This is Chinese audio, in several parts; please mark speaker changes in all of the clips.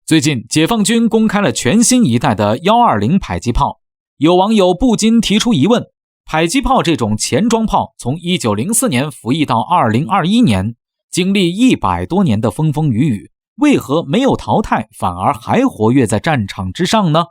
Speaker 1: 最近，解放军公开了全新一代的120迫击炮，有网友不禁提出疑问：迫击炮这种前装炮，从1904年服役到2021年，经历100多年的风风雨雨，为何没有淘汰，反而还活跃在战场之上呢？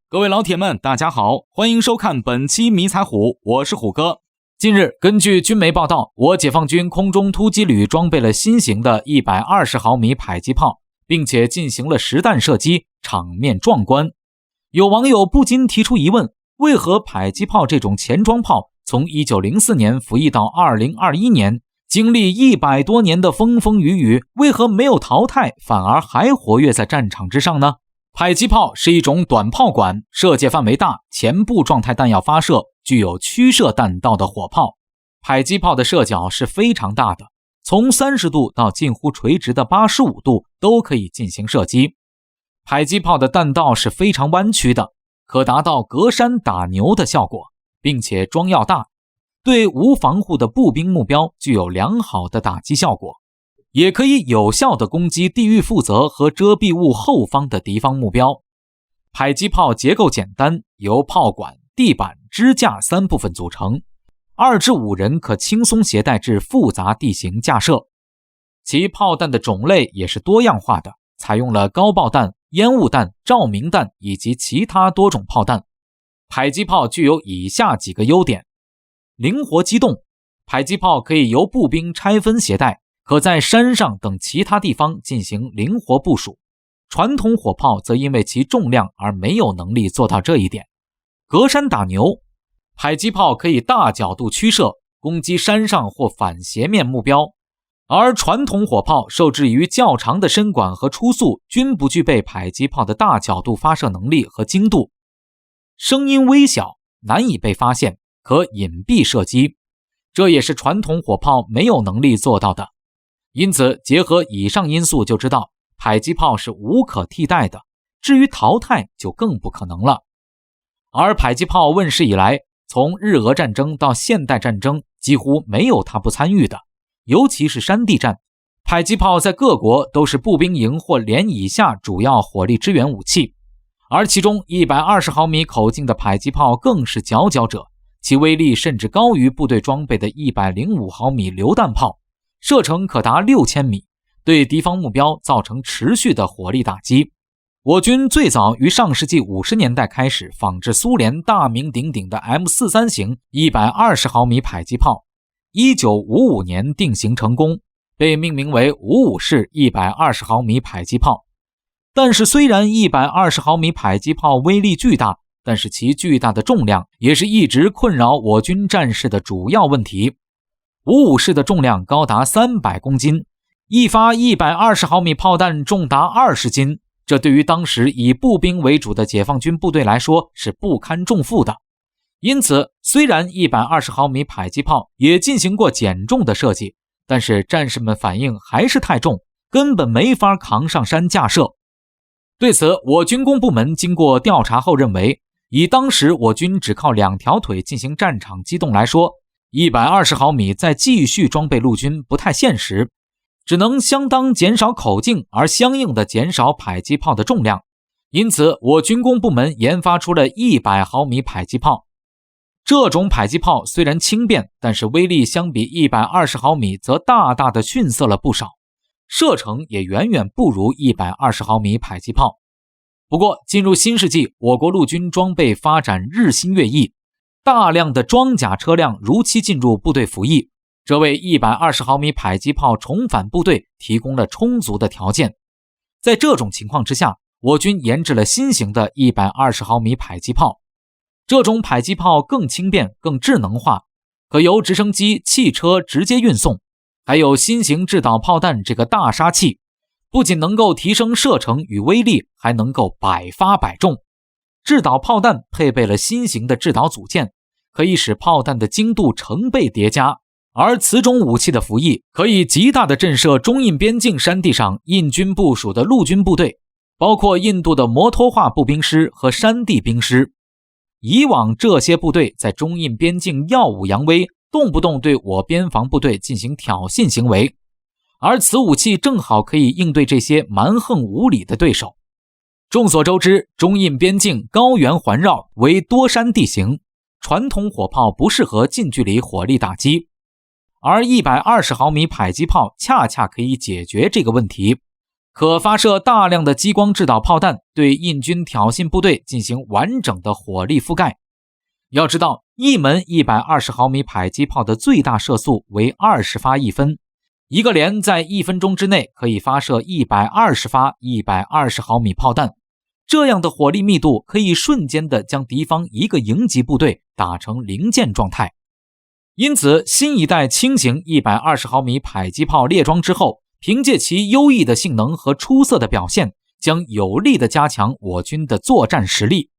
Speaker 1: 各位老铁们，大家好，欢迎收看本期迷彩虎，我是虎哥。近日，根据军媒报道，我解放军空中突击旅装备了新型的120毫米迫击炮，并且进行了实弹射击，场面壮观。有网友不禁提出疑问：为何迫击炮这种前装炮从1904年服役到2021年，经历100多年的风风雨雨，为何没有淘汰，反而还活跃在战场之上呢？迫击炮是一种短炮管，射界范围大，前部状态弹药发射，具有驱射弹道的火炮。迫击炮的射角是非常大的，从30度到近乎垂直的85度都可以进行射击。迫击炮的弹道是非常弯曲的，可达到隔山打牛的效果，并且装药大，对无防护的步兵目标具有良好的打击效果，也可以有效地攻击地域负责和遮蔽物后方的敌方目标。迫击炮结构简单，由炮管、地板、支架3部分组成，2至5人可轻松携带至复杂地形架设。其炮弹的种类也是多样化的，采用了高爆弹、烟雾弹、照明弹以及其他多种炮弹。迫击炮具有以下几个优点：灵活机动，迫击炮可以由步兵拆分携带，可在山上等其他地方进行灵活部署。传统火炮则因为其重量而没有能力做到这一点。隔山打牛，迫击炮可以大角度驱射，攻击山上或反斜面目标，而传统火炮受制于较长的身管和初速，均不具备迫击炮的大角度发射能力和精度。声音微小，难以被发现，可隐蔽射击，这也是传统火炮没有能力做到的。因此，结合以上因素就知道，迫击炮是无可替代的，至于淘汰就更不可能了。而迫击炮问世以来，从日俄战争到现代战争，几乎没有它不参与的，尤其是山地战，迫击炮在各国都是步兵营或连以下主要火力支援武器，而其中120毫米口径的迫击炮更是佼佼者，其威力甚至高于部队装备的105毫米榴弹炮，射程可达6000米，对敌方目标造成持续的火力打击。我军最早于上世纪50年代开始仿制苏联大名鼎鼎的 M43 型120毫米迫击炮，1955年定型成功，被命名为55式120毫米迫击炮。但是虽然120毫米迫击炮威力巨大，但是其巨大的重量也是一直困扰我军战士的主要问题。55式的重量高达300公斤，一发120毫米炮弹重达20斤，这对于当时以步兵为主的解放军部队来说是不堪重负的。因此，虽然120毫米迫击炮也进行过减重的设计，但是战士们反应还是太重，根本没法扛上山架设。对此，我军工部门经过调查后认为，以当时我军只靠2条腿进行战场机动来说，120毫米再继续装备陆军不太现实，只能相当减少口径，而相应的减少迫击炮的重量。因此，我军工部门研发出了100毫米迫击炮。这种迫击炮虽然轻便，但是威力相比120毫米则大大的逊色了不少，射程也远远不如120毫米迫击炮。不过，进入新世纪，我国陆军装备发展日新月异，大量的装甲车辆如期进入部队服役，这为120毫米迫击炮重返部队提供了充足的条件。在这种情况之下，我军研制了新型的120毫米迫击炮。这种迫击炮更轻便、更智能化，可由直升机、汽车直接运送，还有新型制导炮弹这个大杀器，不仅能够提升射程与威力，还能够百发百中。制导炮弹配备了新型的制导组件，可以使炮弹的精度成倍叠加，而此种武器的服役可以极大地震慑中印边境山地上印军部署的陆军部队，包括印度的摩托化步兵师和山地兵师。以往这些部队在中印边境耀武扬威，动不动对我边防部队进行挑衅行为，而此武器正好可以应对这些蛮横无理的对手。众所周知，中印边境高原环绕，为多山地形，传统火炮不适合近距离火力打击，而120毫米迫击炮恰恰可以解决这个问题，可发射大量的激光制导炮弹，对印军挑衅部队进行完整的火力覆盖。要知道，一门120毫米迫击炮的最大射速为20发一分，一个连在1分钟之内可以发射120发120毫米炮弹，这样的火力密度可以瞬间的将敌方一个营级部队打成零件状态。因此，新一代轻型120毫米迫击炮列装之后，凭借其优异的性能和出色的表现，将有力地加强我军的作战实力。